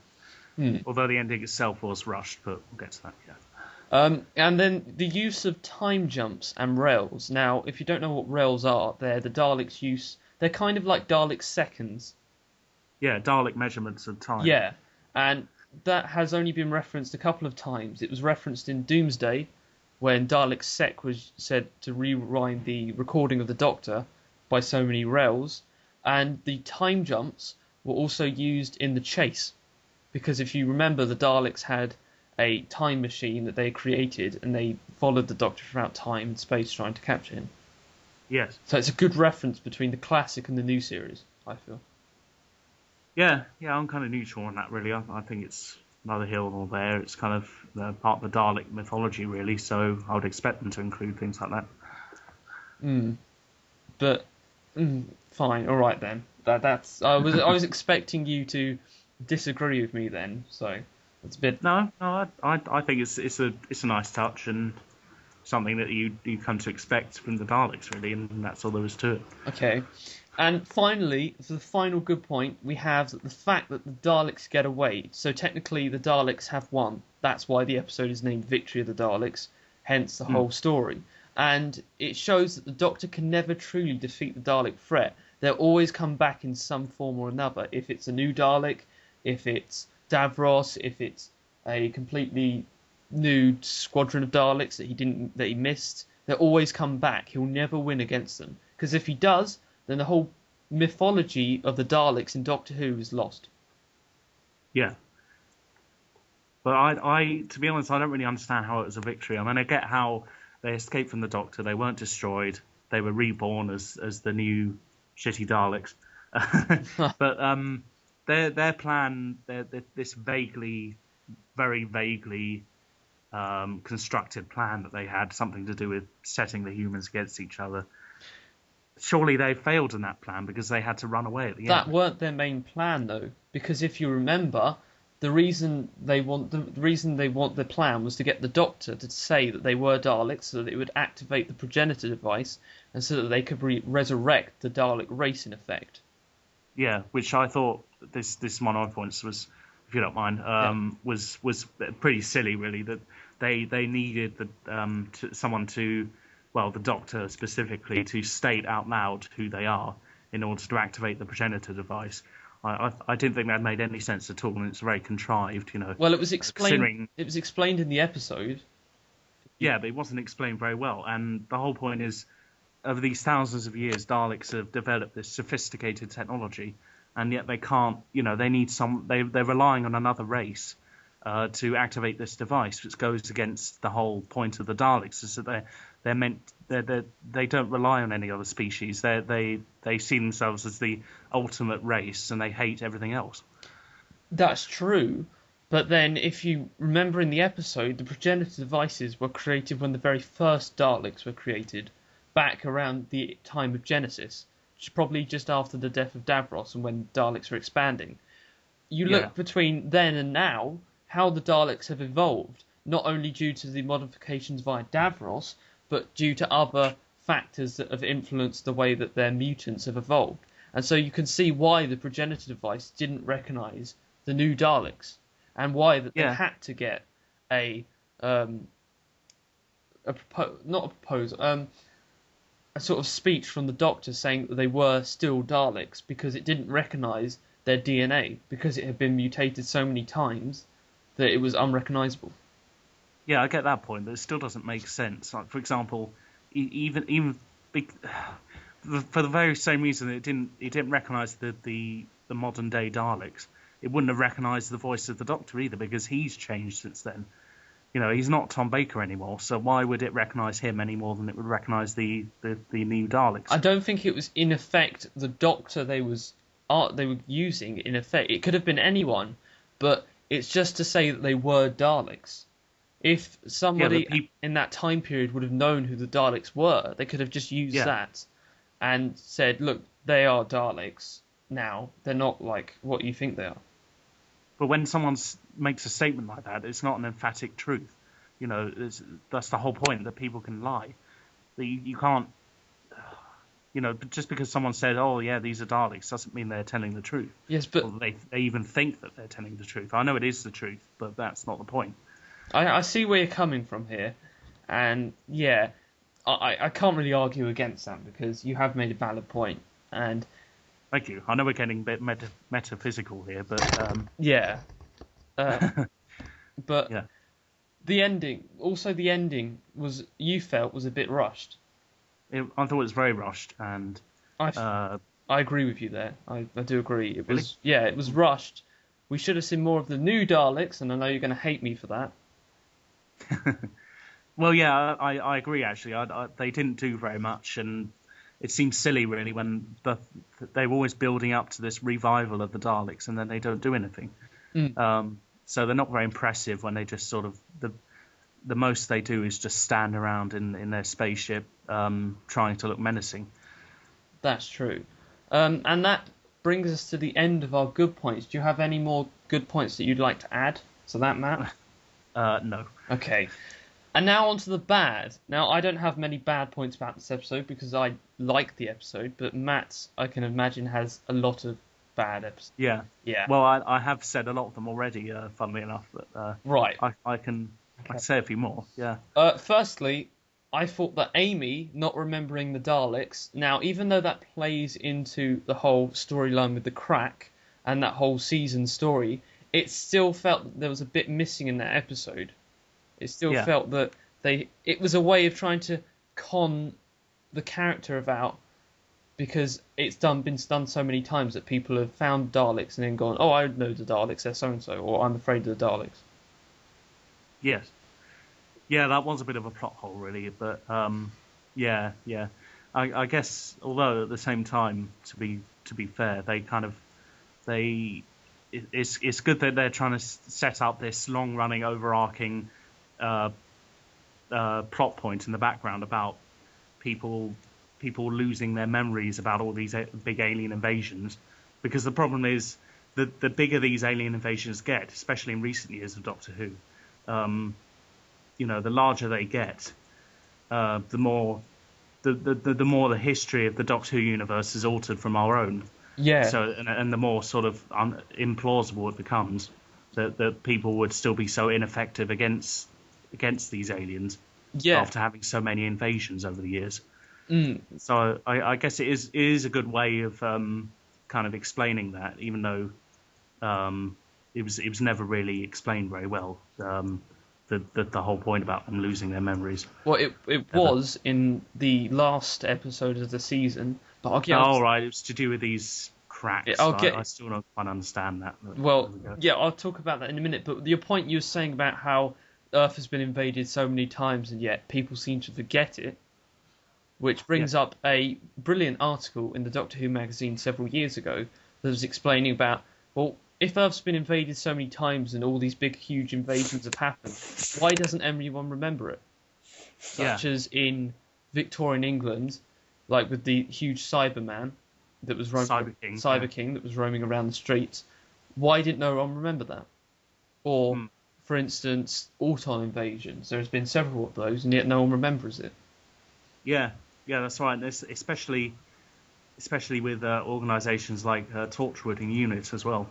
Although the ending itself was rushed, but we'll get to that. Yeah. And then the use of time jumps and rails. Now, if you don't know what rails are, they're the Daleks' use. They're kind of like Dalek seconds. Yeah, Dalek measurements of time. Yeah, and that has only been referenced a couple of times. It was referenced in Doomsday, when Dalek Sec was said to rewind the recording of the Doctor by so many rails, and the time jumps were also used in The Chase, because if you remember, the Daleks had a time machine that they created, and they followed the Doctor throughout time and space trying to capture him. Yes. So it's a good reference between the classic and the new series, I feel. Yeah, I'm kind of neutral on that, really. I think it's neither here nor there. It's kind of part of the Dalek mythology, really, so I would expect them to include things like that. But, fine, alright then. That's I was expecting you to disagree with me then, so it's a bit... No, I think it's a nice touch and something that you come to expect from the Daleks, really, and that's all there is to it. Okay. And finally, for the final good point, we have the fact that the Daleks get away. So technically, the Daleks have won. That's why the episode is named Victory of the Daleks, hence the whole story. And it shows that the Doctor can never truly defeat the Dalek threat. They'll always come back in some form or another. If it's a new Dalek, if it's Davros, if it's a completely new squadron of Daleks that he missed, they'll always come back. He'll never win against them. Because if he does, then the whole mythology of the Daleks in Doctor Who is lost. Yeah. But I to be honest, I don't really understand how it was a victory. I mean, I get how they escaped from the Doctor. They weren't destroyed. They were reborn as the new shitty Daleks. But their plan, this very vaguely constructed plan that they had, something to do with setting the humans against each other. Surely they failed in that plan because they had to run away at the end. That weren't their main plan, though, because if you remember, the reason they want the plan was to get the Doctor to say that they were Daleks, so that it would activate the progenitor device, and so that they could resurrect the Dalek race in effect. Yeah, which I thought this one of my points was, if you don't mind, was pretty silly, really. That they needed someone to. Well, the Doctor specifically, to state out loud who they are in order to activate the progenitor device. I didn't think that made any sense at all, and it's very contrived, you know. Well, it was explained. It was explained in the episode. Yeah, but it wasn't explained very well, and the whole point is, over these thousands of years, Daleks have developed this sophisticated technology, and yet they can't. You know, they need they're relying on another race to activate this device, which goes against the whole point of the Daleks, is that they don't rely on any other species. They see themselves as the ultimate race, and they hate everything else. That's true, but then if you remember in the episode, the progenitor devices were created when the very first Daleks were created, back around the time of Genesis, which is probably just after the death of Davros and when Daleks were expanding. You look between then and now, how the Daleks have evolved, not only due to the modifications via Davros, but due to other factors that have influenced the way that their mutants have evolved. And so you can see why the progenitor device didn't recognise the new Daleks, and why that they had to get a sort of speech from the Doctor saying that they were still Daleks, because it didn't recognise their DNA, because it had been mutated so many times that it was unrecognisable. Yeah, I get that point, but it still doesn't make sense. Like, for example, even for the very same reason it didn't recognise the modern day Daleks, it wouldn't have recognised the voice of the Doctor either, because he's changed since then. You know, he's not Tom Baker anymore, so why would it recognise him any more than it would recognise the new Daleks? I don't think it was, in effect, the Doctor they were using, in effect. It could have been anyone, but it's just to say that they were Daleks. If somebody in that time period would have known who the Daleks were, they could have just used that and said, look, they are Daleks now. They're not like what you think they are. But when someone makes a statement like that, it's not an emphatic truth. You know, that's the whole point, that people can lie. You can't, you know, just because someone said, oh, yeah, these are Daleks, doesn't mean they're telling the truth. Yes, but... Or they even think that they're telling the truth. I know it is the truth, but that's not the point. I see where you're coming from here. And, yeah, I can't really argue against that, because you have made a valid point. And... Thank you. I know we're getting a bit metaphysical here, but... but the ending you felt was a bit rushed. I thought it was very rushed, and... I agree with you there. I do agree. It was really? It was rushed. We should have seen more of the new Daleks, and I know you're going to hate me for that. Well, yeah, I agree, actually. They didn't do very much, and it seems silly, really, when they're always building up to this revival of the Daleks, and then they don't do anything. So they're not very impressive when they just sort of... The most they do is just stand around in their spaceship, trying to look menacing. That's true. And that brings us to the end of our good points. Do you have any more good points that you'd like to add to that, Matt? No. Okay. And now on to the bad. Now, I don't have many bad points about this episode because I like the episode, but Matt, I can imagine, has a lot of bad episodes. Yeah. Well, I have said a lot of them already, funnily enough. But, right. I can say a few more, yeah. Firstly, I thought that Amy not remembering the Daleks... Now, even though that plays into the whole storyline with the crack and that whole season story, it still felt that there was a bit missing in that episode. It still felt that it was a way of trying to con the character about, because it's been done so many times that people have found Daleks and then gone, oh, I know the Daleks, they're so-and-so, or I'm afraid of the Daleks. Yes. Yeah, that was a bit of a plot hole, really, but yeah. I guess, although at the same time, to be fair, it's good that they're trying to set up this long-running, overarching plot point in the background about people losing their memories about all these big alien invasions, because the problem is that the bigger these alien invasions get, especially in recent years of Doctor Who, the larger they get, the more the history of the Doctor Who universe is altered from our own. Yeah. So and the more sort of implausible it becomes that people would still be so ineffective against these aliens after having so many invasions over the years. So I guess it is a good way of kind of explaining that, even though it was never really explained very well. The whole point about them losing their memories. Well, it was in the last episode of the season, but I'll get. Right, it was to do with these cracks. I still don't quite understand that. Well, yeah, I'll talk about that in a minute. But your point you were saying about how Earth has been invaded so many times and yet people seem to forget it, which brings up a brilliant article in the Doctor Who magazine several years ago that was explaining about, well, if Earth's been invaded so many times and all these big, huge invasions have happened, why doesn't anyone remember it? Such as in Victorian England, like with the huge Cyberman that was Cyber King that was roaming around the streets. Why didn't no one remember that? Or for instance, Auton invasions. There's been several of those, and yet no one remembers it. Yeah, that's right. Especially with organisations like Torchwood and Unit as well,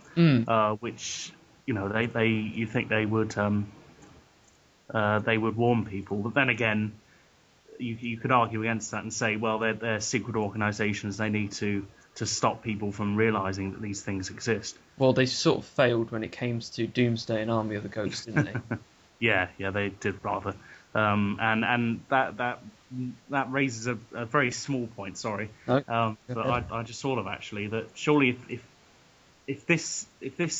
which you think they would warn people, but then again, you could argue against that and say, well, they're secret organisations. They need to stop people from realising that these things exist. Well, they sort of failed when it came to Doomsday and Army of the Ghost, didn't they? Yeah, they did rather. And that raises a very small point. Sorry, but I just thought of actually that surely if this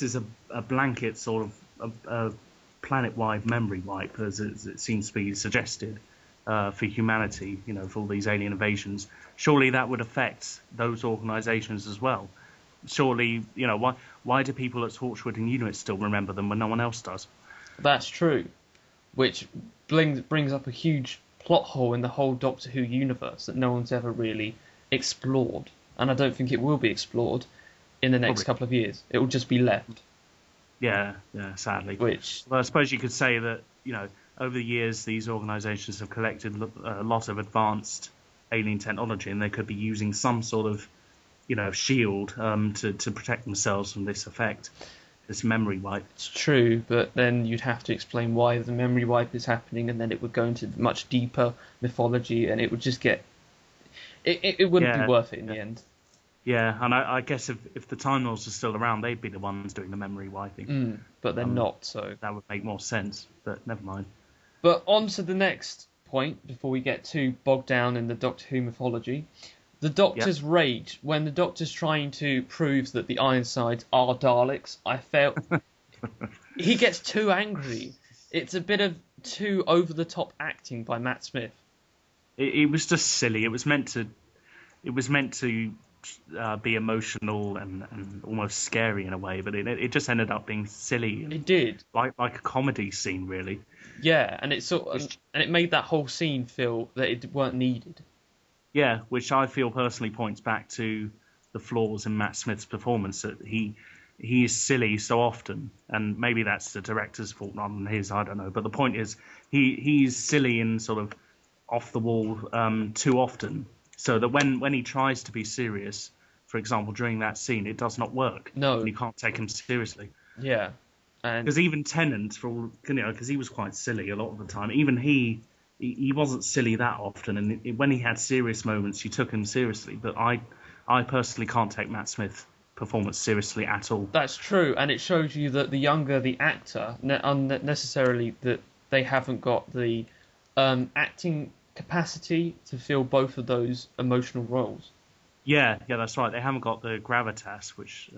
is a blanket sort of a planet-wide memory wipe, as it seems to be suggested for humanity, for all these alien invasions, surely that would affect those organisations as well. Surely, why do people at Torchwood and Unit still remember them when no one else does? That's true, which brings up a huge plot hole in the whole Doctor Who universe that no one's ever really explored, and I don't think it will be explored in the next couple of years. It will just be left. Yeah, sadly. Well, I suppose you could say that, over the years, these organisations have collected a lot of advanced alien technology, and they could be using some sort of, shield to protect themselves from this effect, this memory wipe. It's true, but then you'd have to explain why the memory wipe is happening, and then it would go into much deeper mythology, and it would just get... It wouldn't be worth it in the end. Yeah, and I guess if the Time Lords are still around, they'd be the ones doing the memory wiping. But they're not, so... That would make more sense, but never mind. But on to the next point, before we get too bogged down in the Doctor Who mythology. The Doctor's rage, when the Doctor's trying to prove that the Ironsides are Daleks, I felt... he gets too angry. It's a bit of too over-the-top acting by Matt Smith. It was just silly. It was meant to be emotional and almost scary in a way, but it just ended up being silly. It did, like a comedy scene, really. Yeah, and it made that whole scene feel that it weren't needed. Yeah, which I feel personally points back to the flaws in Matt Smith's performance. That he is silly so often, and maybe that's the director's fault rather than his. I don't know, but the point is he's silly and sort of off the wall too often. So that when he tries to be serious, for example, during that scene, it does not work. No. And you can't take him seriously. Yeah. Because even Tennant, because he was quite silly a lot of the time, even he wasn't silly that often. And when he had serious moments, you took him seriously. But I personally can't take Matt Smith's performance seriously at all. That's true. And it shows you that the younger the actor, unnecessarily that they haven't got the acting capacity to fill both of those emotional roles. Yeah, that's right. They haven't got the gravitas which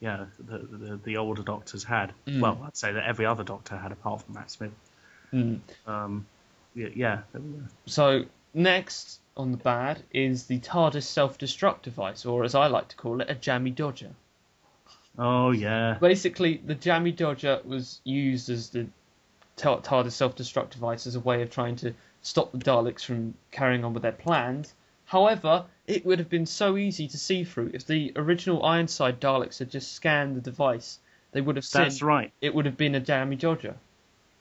the older doctors had. Well, I'd say that every other doctor had apart from Matt Smith. Yeah. So next on the bad is the TARDIS self-destruct device, or as I like to call it, a jammy dodger. Oh yeah. Basically, the jammy dodger was used as the TARDIS self-destruct device as a way of trying to stop the Daleks from carrying on with their plans. However, it would have been so easy to see through if the original Ironside Daleks had just scanned the device. They would have seen. That's right. It would have been a jammy dodger.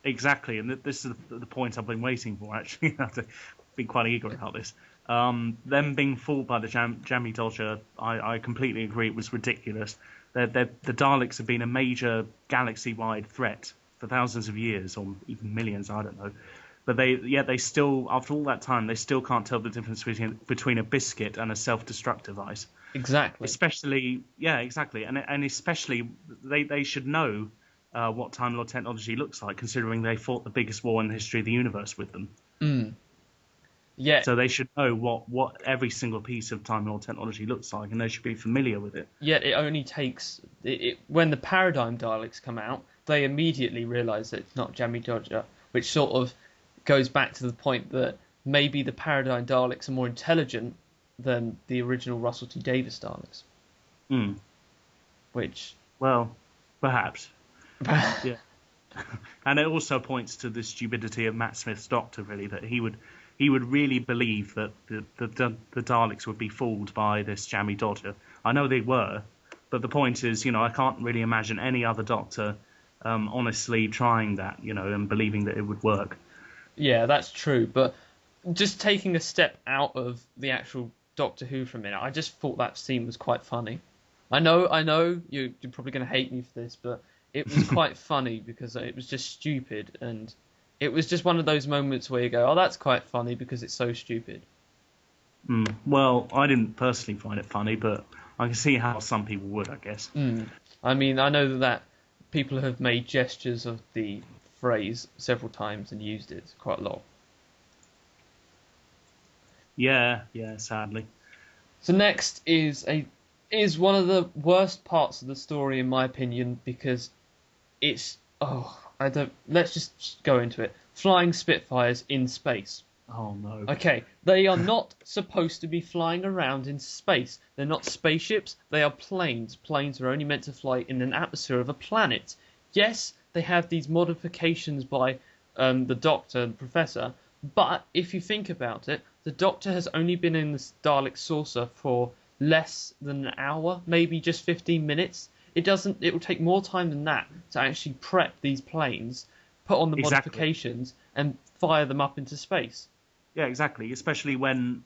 Exactly, and this is the point I've been waiting for. Actually, I've been quite eager about this. Them being fooled by the jammy dodger, I completely agree. It was ridiculous. The Daleks have been a major galaxy-wide threat for thousands of years, or even millions. I don't know. But they still, after all that time, they still can't tell the difference between a biscuit and a self-destruct device. Exactly. Especially, exactly, and especially they should know what Time Lord technology looks like, considering they fought the biggest war in the history of the universe with them. Yeah. So they should know what every single piece of Time Lord technology looks like, and they should be familiar with it. Yet it only takes when the Paradigm Daleks come out, they immediately realise that it's not jammy dodger, which sort of goes back to the point that maybe the Paradigm Daleks are more intelligent than the original Russell T Davies Daleks. Which... Well, perhaps. Yeah. And it also points to the stupidity of Matt Smith's Doctor, really, that he would really believe that the Daleks would be fooled by this jammy dodger. I know they were, but the point is, I can't really imagine any other Doctor honestly trying that, and believing that it would work. Yeah, that's true. But just taking a step out of the actual Doctor Who for a minute, I just thought that scene was quite funny. I know, you're probably going to hate me for this, but it was quite funny because it was just stupid, and it was just one of those moments where you go, oh, that's quite funny because it's so stupid. Well, I didn't personally find it funny, but I can see how some people would, I guess. I mean, I know that people have made gestures of the phrase several times and used it quite a lot. Yeah, sadly. So next is one of the worst parts of the story in my opinion, because it's let's just go into it. Flying Spitfires in space. Oh no. Okay, they are not supposed to be flying around in space. They're not spaceships, they are planes. Planes are only meant to fly in an atmosphere of a planet. Yes, they have these modifications by the Doctor and Professor, but if you think about it, the Doctor has only been in this Dalek saucer for less than an hour, maybe just 15 minutes. It will take more time than that to actually prep these planes, put on the modifications, and fire them up into space. Yeah, exactly. Especially when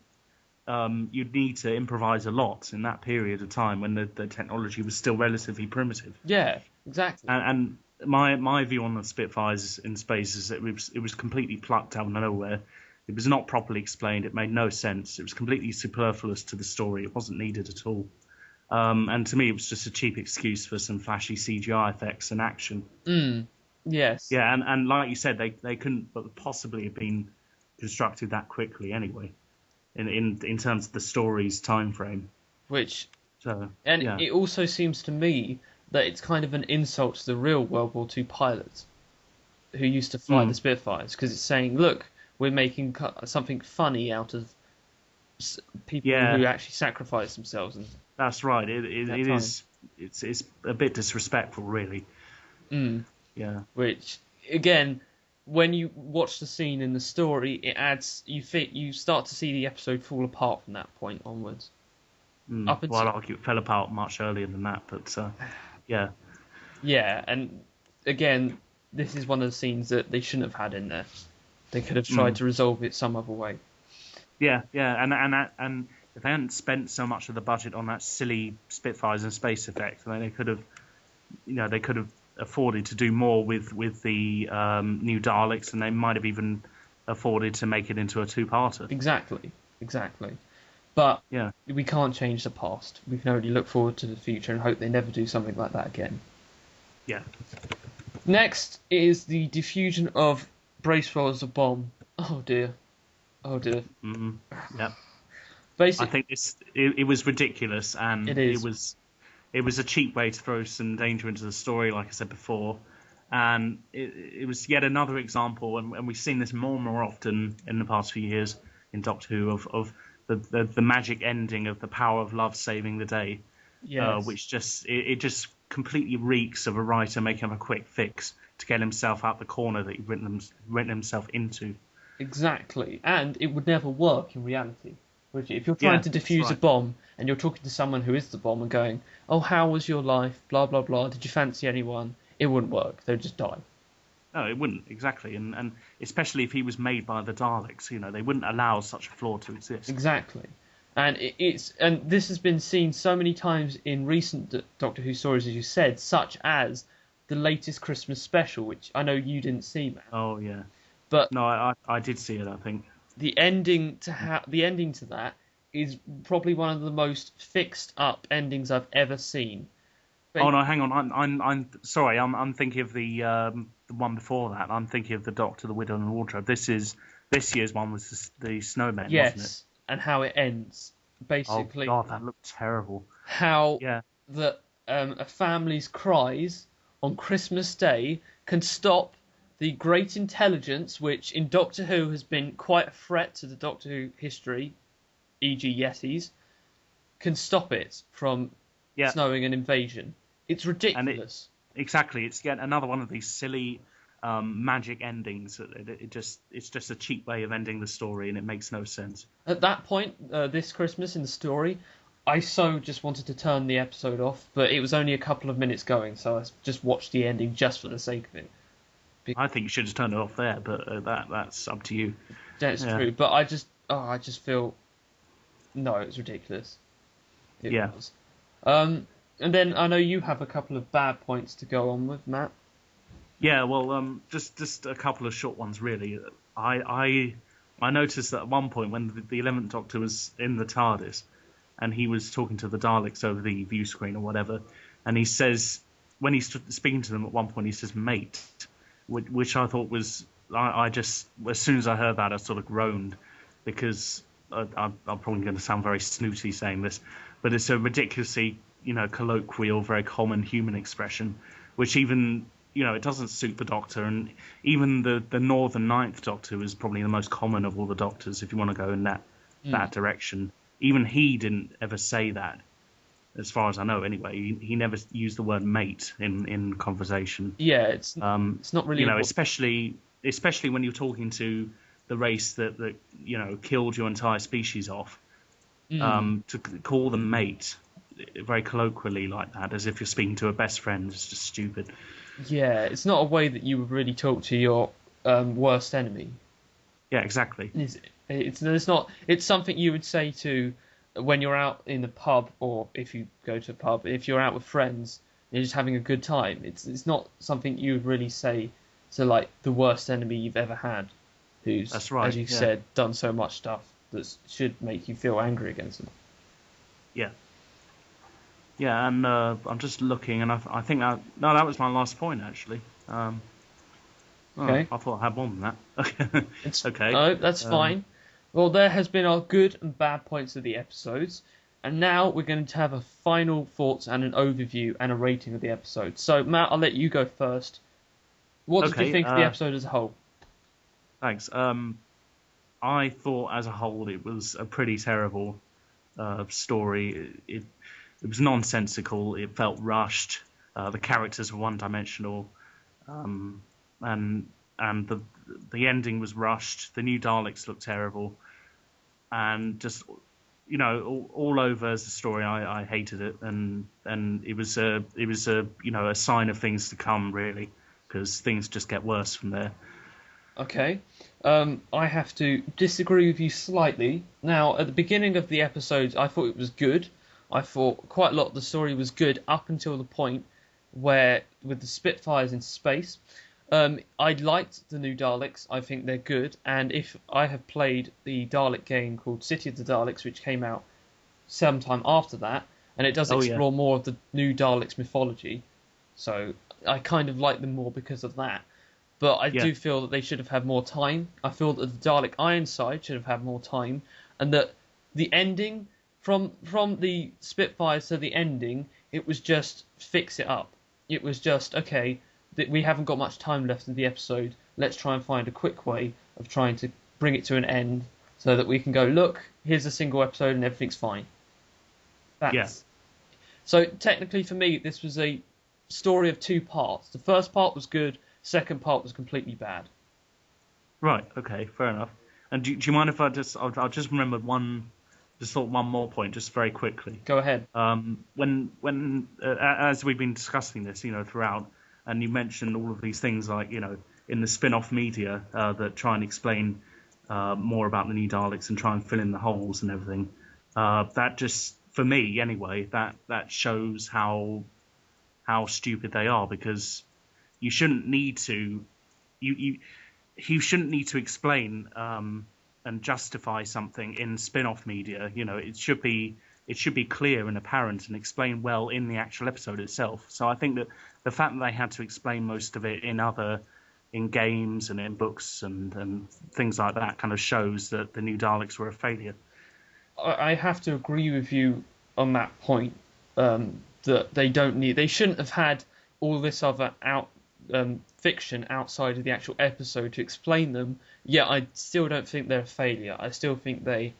you'd need to improvise a lot in that period of time when the technology was still relatively primitive. Yeah, exactly. And my view on the Spitfires in space is that it was completely plucked out of nowhere. It was not properly explained. It made no sense. It was completely superfluous to the story. It wasn't needed at all. And to me, it was just a cheap excuse for some flashy CGI effects and action. Yes. Yeah, and like you said, they couldn't but possibly have been constructed that quickly anyway, in terms of the story's time frame. It also seems to me that it's kind of an insult to the real World War II pilots who used to fly the Spitfires, because it's saying, look, we're making something funny out of people who actually sacrifice themselves. And that's right. It is. It's a bit disrespectful, really. Yeah. Which, again, when you watch the scene in the story, it adds. You start to see the episode fall apart from that point onwards. Well, I'd argue it fell apart much earlier than that, but yeah. Yeah, and again, this is one of the scenes that they shouldn't have had in there. They could have tried to resolve it some other way. Yeah, and if they hadn't spent so much of the budget on that silly Spitfires and space effect, then they could have afforded to do more with the new Daleks, and they might have even afforded to make it into a two-parter. Exactly. But yeah, we can't change the past. We can only look forward to the future and hope they never do something like that again. Yeah. Next is the diffusion of Bracewell as a bomb. Oh dear. Mm-hmm. Yeah. Basically, I think it was ridiculous, and it was a cheap way to throw some danger into the story, like I said before, and it was yet another example, and we've seen this more and more often in the past few years in Doctor Who of the magic ending of the power of love saving the day, which just completely reeks of a writer making up a quick fix to get himself out the corner that he'd written himself into. Exactly, and it would never work in reality. If you're trying to defuse a bomb and you're talking to someone who is the bomb and going, oh, how was your life, blah, blah, blah, did you fancy anyone? It wouldn't work. They'd just die. No, it wouldn't, exactly. And especially if he was made by the Daleks, they wouldn't allow such a flaw to exist. Exactly. And and this has been seen so many times in recent Doctor Who stories, as you said, such as the latest Christmas special, which I know you didn't see, man. Oh, yeah. But no, I did see it, I think. The ending to that is probably one of the most fixed up endings I've ever seen. Oh no, hang on. I'm sorry. I'm thinking of the one before that. I'm thinking of the Doctor, the Widow, and the Wardrobe. This year's one was the Snowman, wasn't it? Yes, and how it ends. Basically. Oh God, that looked terrible. How a family's cries on Christmas Day can stop the great intelligence, which in Doctor Who has been quite a threat to the Doctor Who history, e.g. Yetis, can stop it from snowing an invasion. It's ridiculous. Exactly. It's yet another one of these silly magic endings. It's just a cheap way of ending the story, and it makes no sense. At that point, this Christmas in the story, I so just wanted to turn the episode off, but it was only a couple of minutes going, so I just watched the ending just for the sake of it. I think you should just turn it off there, but that's up to you. That's true, but I just feel no, it was ridiculous. It was. And then I know you have a couple of bad points to go on with, Matt. Yeah, well, just a couple of short ones, really. I noticed that at one point when the 11th Doctor was in the TARDIS, and he was talking to the Daleks over the view screen or whatever, and he says, when he's speaking to them at one point, he says, mate, which I thought was, I just, as soon as I heard that, I sort of groaned, because I'm probably going to sound very snooty saying this, but it's a ridiculously, colloquial, very common human expression, which even, it doesn't suit the Doctor, and even the Northern Ninth Doctor is probably the most common of all the Doctors, if you want to go in that direction. Even he didn't ever say that, as far as I know. Anyway, he never used the word mate in conversation. Yeah, it's not really. Especially when you're talking to the race that killed your entire species off. To call them mate very colloquially like that, as if you're speaking to a best friend, is just stupid. Yeah, it's not a way that you would really talk to your worst enemy. Yeah, exactly. It's something you would say to when you're out in the pub, or if you go to a pub, if you're out with friends and you're just having a good time. It's not something you would really say to like the worst enemy you've ever had, who's, that's right, as you said, done so much stuff that should make you feel angry against them. Yeah. Yeah, and I'm just looking, and I think that was my last point actually. Okay. I thought I had more than that. Okay. No, that's fine. Well, there has been our good and bad points of the episodes, and now we're going to have a final thoughts and an overview and a rating of the episode. So, Matt, I'll let you go first. What did you think of the episode as a whole? Thanks. I thought as a whole it was a pretty terrible story. It was nonsensical. It felt rushed. The characters were one-dimensional. And the ending was rushed. The new Daleks looked terrible, and just all over as a story, I hated it, and it was a sign of things to come, really, because things just get worse from there. Okay, I have to disagree with you slightly. Now, at the beginning of the episode, I thought it was good. I thought quite a lot of the story was good up until the point where, with the Spitfires in space. I liked the new Daleks. I think they're good. And if I have played the Dalek game called City of the Daleks, which came out sometime after that, and it does explore more of the new Daleks mythology. So I kind of like them more because of that. But I do feel that they should have had more time. I feel that the Dalek Ironside should have had more time. And that the ending, from the Spitfires to the ending, it was just fix it up. It was just, okay, we haven't got much time left in the episode. Let's try and find a quick way of trying to bring it to an end so that we can go, look, here's a single episode and everything's fine. So technically for me, this was a story of two parts. The first part was good, second part was completely bad. Right, okay, fair enough. And do you mind if I'll just remember one more point, just very quickly. Go ahead. When as we've been discussing this, throughout, and you mentioned all of these things like, in the spin-off media that try and explain more about the new Daleks and try and fill in the holes and everything. That just, for me anyway, that shows how stupid they are, because you shouldn't need to you shouldn't need to explain and justify something in spin-off media. It should be clear and apparent and explained well in the actual episode itself. So I think that the fact that they had to explain most of it in games and in books and things like that kind of shows that the new Daleks were a failure. I have to agree with you on that point, that they shouldn't have had all this other fiction outside of the actual episode to explain them. Yeah, I still don't think they're a failure. I still think they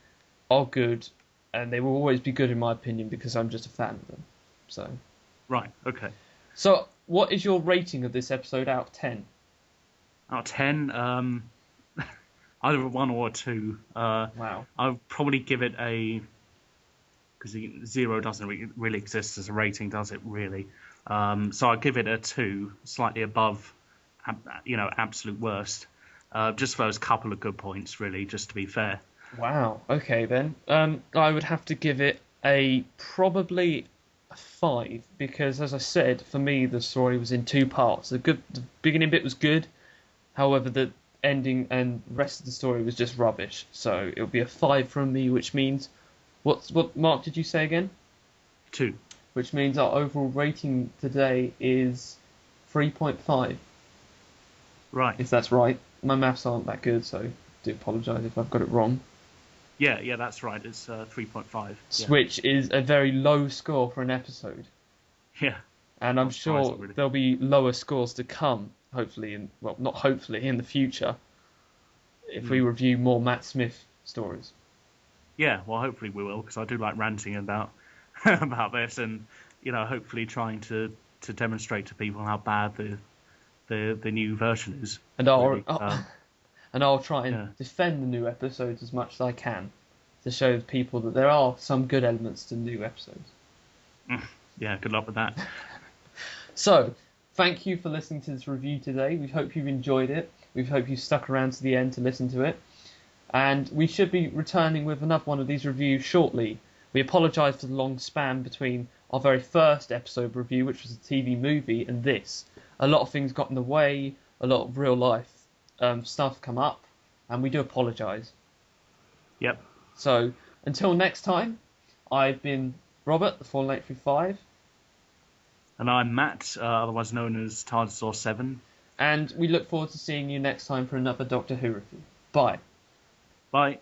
are good, and they will always be good in my opinion because I'm just a fan of them. So. Right. Okay. So, what is your rating of this episode out of 10? Out of 10, either a 1 or a 2. Wow. I'll probably give it a because 0 doesn't really exist as a rating, does it? Really? So I'd give it a 2, slightly above, absolute worst. Just for those couple of good points, really, just to be fair. Wow. Okay then. I would have to give it probably a 5 because, as I said, for me the story was in 2 parts. The beginning bit was good, however the ending and rest of the story was just rubbish. So it'll be a 5 from me, which means what mark did you say again? 2. Which means our overall rating today is 3.5. Right. If that's right. My maths aren't that good, so I do apologise if I've got it wrong. Yeah, that's right. It's 3.5. Yeah. Which is a very low score for an episode. Yeah. And I'm Not sure surprising, really. there'll be lower scores to come, hopefully, not hopefully, in the future, if we review more Matt Smith stories. Yeah, well, hopefully we will, because I do like ranting about about this, and hopefully trying to demonstrate to people how bad the new version is. And I'll really. and I'll try and defend the new episodes as much as I can to show people that there are some good elements to new episodes. Yeah, good luck with that. So, thank you for listening to this review today. We hope you've enjoyed it. We hope you stuck around to the end to listen to it. And we should be returning with another one of these reviews shortly. We apologise for the long span between our very first episode review, which was a TV movie, and this. A lot of things got in the way, a lot of real life stuff come up, and we do apologise. Yep. So, until next time, I've been Robert, the Fallen 835. And I'm Matt, otherwise known as Tardisaur 7. And we look forward to seeing you next time for another Doctor Who review. Bye. Bye.